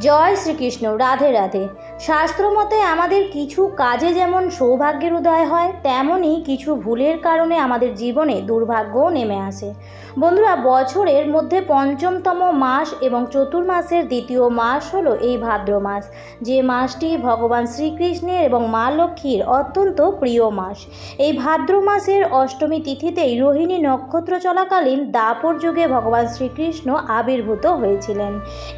জয় শ্রীকৃষ্ণ। রাধে রাধে। শাস্ত্রমতে আমাদের কিছু কাজে যেমন সৌভাগ্যের উদয় হয়, তেমনই কিছু ভুলের কারণে আমাদের জীবনে দুর্ভাগ্যও নেমে আসে। বন্ধুরা, বছরের মধ্যে পঞ্চমতম মাস এবং চতুর্মাসের দ্বিতীয় মাস হলো এই ভাদ্র মাস, যে মাসটি ভগবান শ্রীকৃষ্ণের এবং মা লক্ষ্মীর অত্যন্ত প্রিয় মাস। এই ভাদ্র মাসের অষ্টমী তিথিতেই রোহিণী নক্ষত্র চলাকালীন দাপর যুগে ভগবান শ্রীকৃষ্ণ আবির্ভূত হয়েছিলেন।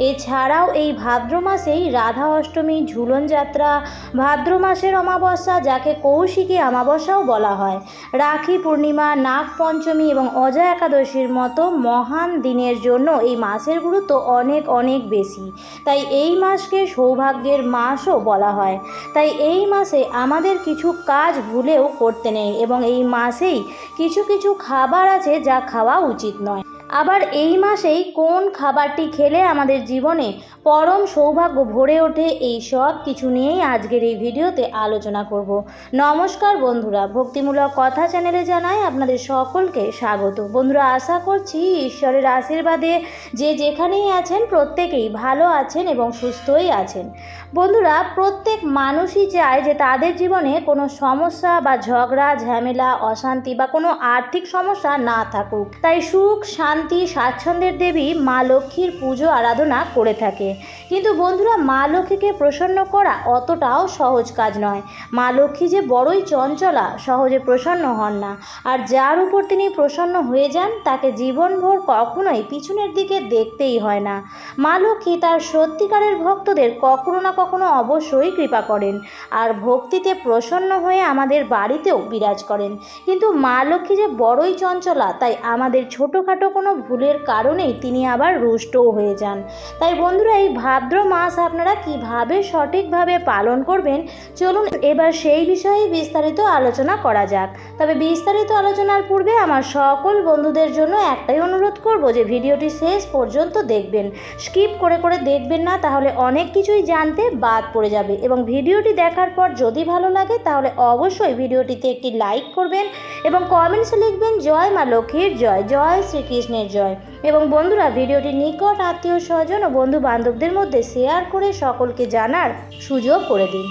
এছাড়াও এই ভাদ্র মাসেই রাধা অষ্টমী, ঝুলন যাত্রা, ভাদ্র মাসের অমাবস্যা যাকে কৌশিকী অমাবস্যাও বলা হয়, রাখি পূর্ণিমা, নাগ পঞ্চমী এবং অজয় একাদশীর মতো মহান দিনের জন্য এই মাসের গুরুত্ব অনেক অনেক বেশি। তাই এই মাসকে সৌভাগ্যের মাসও বলা হয়। তাই এই মাসে আমাদের কিছু কাজ ভুলেও করতে নেই এবং এই মাসেই কিছু কিছু খাবার আছে যা খাওয়া উচিত নয়। আবার এই মাসেই কোন খাবারটি খেলে আমাদের জীবনে পরম সৌভাগ্য ভরে ওঠে, এই সব কিছু নিয়েই আজকের এই ভিডিওতে আলোচনা করব। নমস্কার বন্ধুরা, ভক্তিমূলক কথা চ্যানেলে জানাই আপনাদের সকলকে স্বাগত। বন্ধুরা, আশা করছি ঈশ্বরের আশীর্বাদে যে যেখানেই আছেন প্রত্যেকেই ভালো আছেন এবং সুস্থই আছেন। বন্ধুরা, প্রত্যেক মানুষই চায় যে তাদের জীবনে কোনো সমস্যা বা ঝগড়া ঝামেলা, অশান্তি বা কোনো আর্থিক সমস্যা না থাকুক। তাই সুখ, শান্তি, স্বাচ্ছন্দ্যের দেবী মা লক্ষ্মীর পুজো আরাধনা করে থাকে। কিন্তু বন্ধুরা, মা লক্ষ্মীকে প্রসন্ন করা অতটাও সহজ কাজ নয়। মা লক্ষ্মী যে বড়ই চঞ্চলা, সহজে প্রসন্ন হন না। আর যার উপর তিনি প্রসন্ন হয়ে যান তাকে জীবনভর কখনোই পিছনের দিকে দেখতেই হয় না। মা লক্ষ্মী তার সত্যিকারের ভক্তদের কখনো না কখনো অবশ্যই কৃপা করেন আর ভক্তিতে প্রসন্ন হয়ে আমাদের বাড়িতেও বিরাজ করেন। কিন্তু মা লক্ষ্মী যে বড়ই চঞ্চলা, তাই আমাদের ছোটোখাটো কোনো ভুলের কারণেই তিনি আবার রুষ্টও হয়ে যান। তাই বন্ধুরা, এই ভাদ্র মাস আপনারা কিভাবে সঠিকভাবে পালন করবেন, চলুন এবার সেই বিষয়ে বিস্তারিত আলোচনা করা যাক। তবে বিস্তারিত আলোচনার পূর্বে আমার সকল বন্ধুদের জন্য একটাই অনুরোধ করব যে ভিডিওটি শেষ পর্যন্ত দেখবেন। স্কিপ করে করে দেখবেন না, তাহলে অনেক কিছুই জানতে বাদ পড়ে যাবে। এবং ভিডিওটি দেখার পর যদি ভালো লাগে তাহলে অবশ্যই ভিডিওটিতে একটি লাইক করবেন এবং কমেন্টসে লিখবেন জয় মা লক্ষ্মীর জয়, জয় শ্রীকৃষ্ণের জয়। এবং বন্ধুরা, ভিডিওটি নিকট আত্মীয় স্বজন ও বন্ধু বান্ধবদের মধ্যে শেয়ার করে সকলকে জানার সুযোগ করে দিন।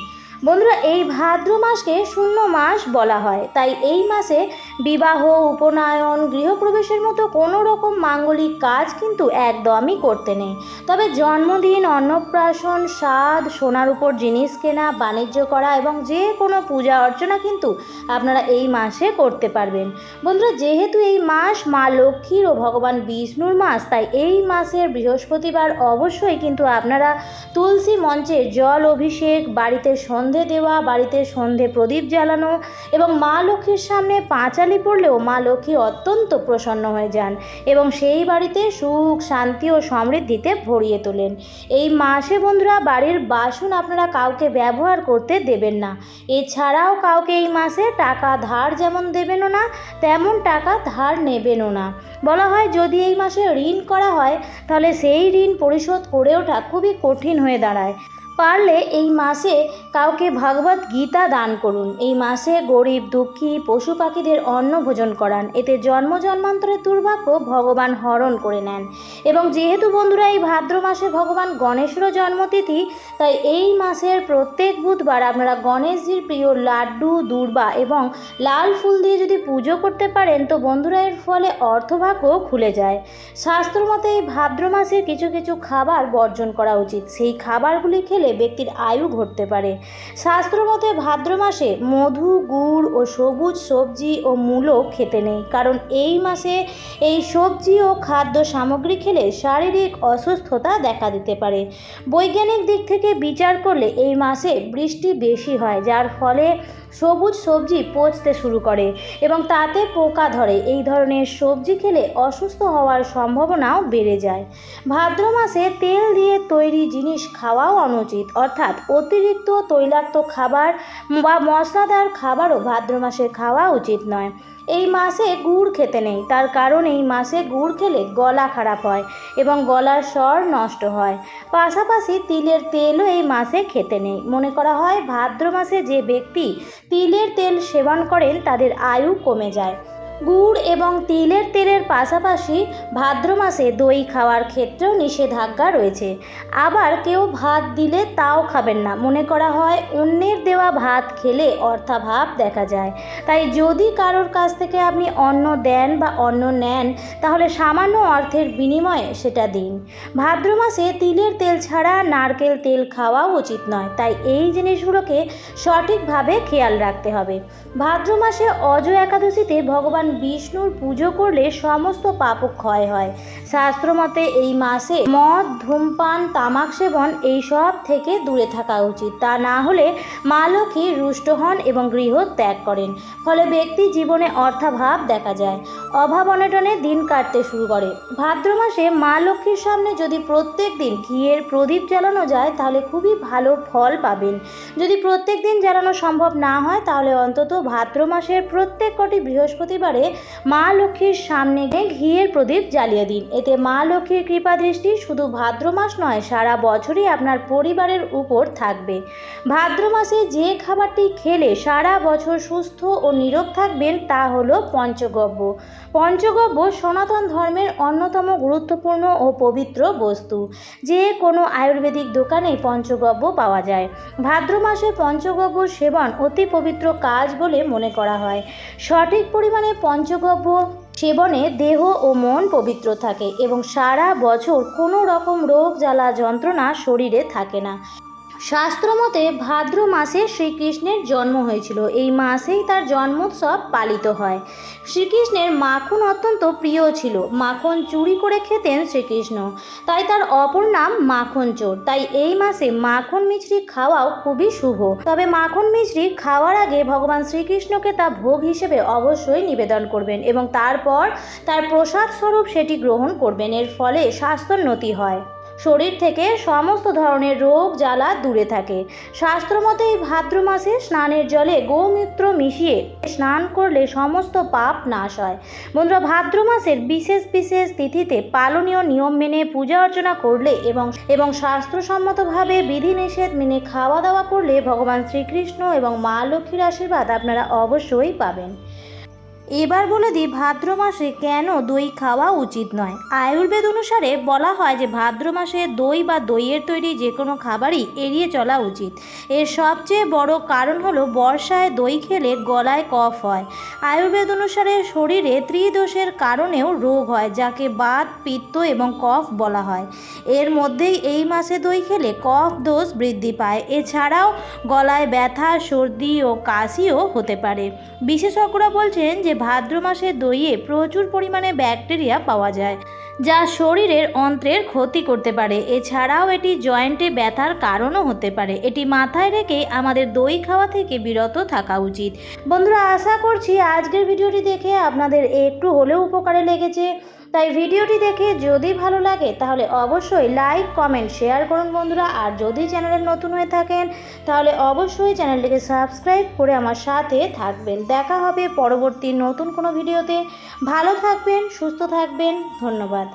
বন্ধুরা, এই ভাদ্র মাসকে শূন্য মাস বলা হয়। তাই এই মাসে বিবাহ, উপনয়ন, গৃহপ্রবেশের মতো কোনো রকম মাঙ্গলিক কাজ কিন্তু একদমই করতে নেই। তবে জন্মদিন, অন্নপ্রাশন, শ্রাদ্ধ, সোনার উপর জিনিস কেনা, বাণিজ্য করা এবং যে কোনো পূজা অর্চনা কিন্তু আপনারা এই মাসে করতে পারবেন। বন্ধুরা, যেহেতু এই মাস মা লক্ষ্মীর ও ভগবান বিষ্ণুর মাস, তাই এই মাসের বৃহস্পতিবার অবশ্যই কিন্তু আপনারা তুলসী মঞ্চে জল অভিষেক, বাড়িতে সন্ধ্যে দেওয়া, বাড়িতে সন্ধে প্রদীপ জ্বালানো এবং মা লক্ষ্মীর সামনে পাঁচালি পড়লেও মা লক্ষ্মী অত্যন্ত প্রসন্ন হয়ে যান এবং সেই বাড়িতে সুখ, শান্তি ও সমৃদ্ধিতে ভরিয়ে তোলেন। এই মাসে বন্ধুরা, বাড়ির বাসন আপনারা কাউকে ব্যবহার করতে দেবেন না। এছাড়াও কাউকে এই মাসে টাকা ধার যেমন দেবেনও না, তেমন টাকা ধার নেবেনও না। বলা হয় যদি এই মাসে ঋণ করা হয় তাহলে সেই ঋণ পরিশোধ করে ওঠা খুবই কঠিন হয়ে দাঁড়ায়। পারলে এই মাসে কাউকে ভগবত গীতা দান করুন। এই মাসে গরিব, দুঃখী, পশু পাখিদের অন্ন ভোজন করান। এতে জন্ম জন্মান্তরের দুর্ভাগ্য ভগবান হরণ করে নেন। এবং যেহেতু বন্ধুরা এই ভাদ্র মাসে ভগবান গণেশেরও জন্মতিথি, তাই এই মাসের প্রত্যেক বুধবার আপনারা গণেশজির প্রিয় লাড্ডু, দূর্বা এবং লাল ফুল দিয়ে যদি পুজো করতে পারেন তো বন্ধুরা এর ফলে অর্থভাগ্য খুলে যায়। শাস্ত্রমতে এই ভাদ্র মাসে কিছু কিছু খাবার বর্জন করা উচিত। সেই খাবারগুলি খেলে ব্যক্তির আয়ু ঘটতে পারে। শাস্ত্রমতে ভাদ্র মাসে মধু, গুড় ও সবুজ সবজি ও মূলো খেতে নেই, কারণ এই মাসে এই সবজি ও খাদ্য সামগ্রী খেলে শারীরিক অসুস্থতা দেখা দিতে পারে। বৈজ্ঞানিক দিক থেকে বিচার করলে এই মাসে বৃষ্টি বেশি হয়, যার ফলে সবুজ সবজি পচতে শুরু করে এবং তাতে পোকা ধরে। এই ধরনের সবজি খেলে অসুস্থ হওয়ার সম্ভাবনাও বেড়ে যায়। ভাদ্র মাসে তেল দিয়ে তৈরি জিনিস খাওয়াও অনুচিত, অর্থাৎ অতিরিক্ত তৈলাক্ত খাবার বা মশলাদার খাবারও ভাদ্র মাসে খাওয়া উচিত নয়। এই মাসে গুড় খেতে নেই, তার কারণ এই মাসে গুড় খেলে গলা খারাপ হয় এবং গলার স্বর নষ্ট হয়। পাশাপাশি তিলের তেলও এই মাসে খেতে নেই। মনে করা হয় ভাদ্র মাসে যে ব্যক্তি তিলের তেল সেবন করেন তাদের আয়ু কমে যায়। গুড় এবং তিলের তেলের পাশাপাশি ভাদ্র মাসে দই খাওয়ার ক্ষেত্রেও নিষেধাজ্ঞা রয়েছে। আবার কেউ ভাত দিলে তাও খাবেন না, মনে করা হয় অন্যের দেওয়া ভাত খেলে অর্থাভাব দেখা যায়। তাই যদি কারোর কাছ থেকে আপনি অন্ন দেন বা অন্ন নেন, তাহলে সামান্য অর্থের বিনিময়ে সেটা দিন। ভাদ্র মাসে তিলের তেল ছাড়া নারকেল তেল খাওয়াও উচিত নয়, তাই এই জিনিসগুলোকে সঠিকভাবে খেয়াল রাখতে হবে। ভাদ্র মাসে অজ একাদশীতে ভগবান বিষ্ণুর পুজো করলে সমস্ত পাপ ক্ষয় হয়। শাস্ত্রমতে এই মাসে মদ, ধূমপান, তামাক সেবন এই সব থেকে দূরে থাকা উচিত। তা না হলে মা লক্ষ্মী রুষ্ট হন এবং গৃহ ত্যাগ করেন। ফলে ব্যক্তি জীবনে অর্থাভাব দেখা যায়, অভাব অনটনে দিন কাটতে শুরু করে। ভাদ্র মাসে মা লক্ষ্মীর সামনে যদি প্রত্যেক দিন ঘিয়ের প্রদীপ জ্বালানো যায়, তাহলে খুবই ভালো ফল পাবেন। যদি প্রত্যেক দিন জ্বালানো সম্ভব না হয়, তাহলে অন্তত ভাদ্র মাসের প্রত্যেক কটি বৃহস্পতিবারে মা লক্ষ্মীর সামনে ঘিয়ের প্রদীপ জ্বালিয়ে দিন। এতে মা লক্ষ্মীর কৃপা দৃষ্টি শুধু ভাদ্র মাস নয়, সারা বছরই আপনার পরিবারের উপর থাকবে। ভাদ্র মাসে যে খাবারটি খেলে সারা বছর সুস্থ ও নীরোগ থাকবেন, তা হলো পঞ্চগব্য। পঞ্চগব্য সনাতন ধর্মের অন্যতম গুরুত্বপূর্ণ ও পবিত্র বস্তু। যে কোনো আয়ুর্বেদিক দোকানে পঞ্চগব্য পাওয়া যায়। ভাদ্র মাসে পঞ্চগব্য সেবন অতি পবিত্র কাজ বলে মনে করা হয়। সঠিক পরিমাণে পঞ্চগব্য সেবনে দেহ ও মন পবিত্র থাকে এবং সারা বছর কোনো রকম রোগ জ্বালা যন্ত্রণা শরীরে থাকে না। শাস্ত্রমতে ভাদ্র মাসে শ্রীকৃষ্ণের জন্ম হয়েছিল। এই মাসেই তার জন্মোৎসব পালিত হয়। শ্রীকৃষ্ণের মাখন অত্যন্ত প্রিয় ছিল। মাখন চুরি করে খেতেন শ্রীকৃষ্ণ, তাই তার অপর নাম মাখন চোর। তাই এই মাসে মাখন মিছরি খাওয়াও খুবই শুভ। তবে মাখন মিছরি খাওয়ার আগে ভগবান শ্রীকৃষ্ণকে তা ভোগ হিসেবে অবশ্যই নিবেদন করবেন এবং তারপর তার প্রসাদ স্বরূপ সেটি গ্রহণ করবেন। এর ফলে স্বাস্থ্যোন্নতি হয়, শরীর থেকে সমস্ত ধরনের রোগ জ্বালা দূরে থাকে। শাস্ত্রমতে এই ভাদ্র মাসে স্নানের জলে গোমূত্র মিশিয়ে স্নান করলে সমস্ত পাপ নাশ হয়। বন্ধুরা, ভাদ্র মাসের বিশেষ বিশেষ তিথিতে পালনীয় নিয়ম মেনে পূজা অর্চনা করলে এবং শাস্ত্রসম্মতভাবে বিধিনিষেধ মেনে খাওয়া দাওয়া করলে ভগবান শ্রীকৃষ্ণ এবং মা লক্ষ্মীর আশীর্বাদ আপনারা অবশ্যই পাবেন। এবার বলে দিই ভাদ্র মাসে কেন দই খাওয়া উচিত নয়। আয়ুর্বেদ অনুসারে বলা হয় যে ভাদ্র মাসে দই বা দইয়ের তৈরি যে কোনো খাবারই এড়িয়ে চলা উচিত। এর সবচেয়ে বড় কারণ হলো বর্ষায় দই খেলে গলায় কফ হয়। আয়ুর্বেদ অনুসারে শরীরে ত্রিদোষের কারণেও রোগ হয়, যাকে বাত, পিত্ত এবং কফ বলা হয়। এর মধ্যেই এই মাসে দই খেলে কফ দোষ বৃদ্ধি পায়। এছাড়াও গলায় ব্যথা, সর্দি ও কাশিও হতে পারে। বিশেষজ্ঞরা বলছেন যে ভাদ্র মাসে দইয়ে প্রচুর পরিমাণে ব্যাকটেরিয়া পাওয়া যায়, যা শরীরের অন্ত্রের ক্ষতি করতে পারে। এছাড়াও এটি জয়েন্টে ব্যথার কারণও হতে পারে। এটি মাথায় রেখে আমাদের দই খাওয়া থেকে বিরত থাকা উচিত। বন্ধুরা, আশা করছি আজকের ভিডিওটি দেখে আপনাদের একটু হলেও উপকারে লেগেছে। তাই ভিডিওটি দেখে যদি ভালো লাগে তাহলে অবশ্যই লাইক, কমেন্ট, শেয়ার করুন বন্ধুরা। আর যদি চ্যানেলে নতুন হয়ে থাকেন তাহলে অবশ্যই চ্যানেলটিকে সাবস্ক্রাইব করে আমার সাথে থাকবেন। দেখা হবে পরবর্তী নতুন কোনো ভিডিওতে। ভালো থাকবেন, সুস্থ থাকবেন। ধন্যবাদ।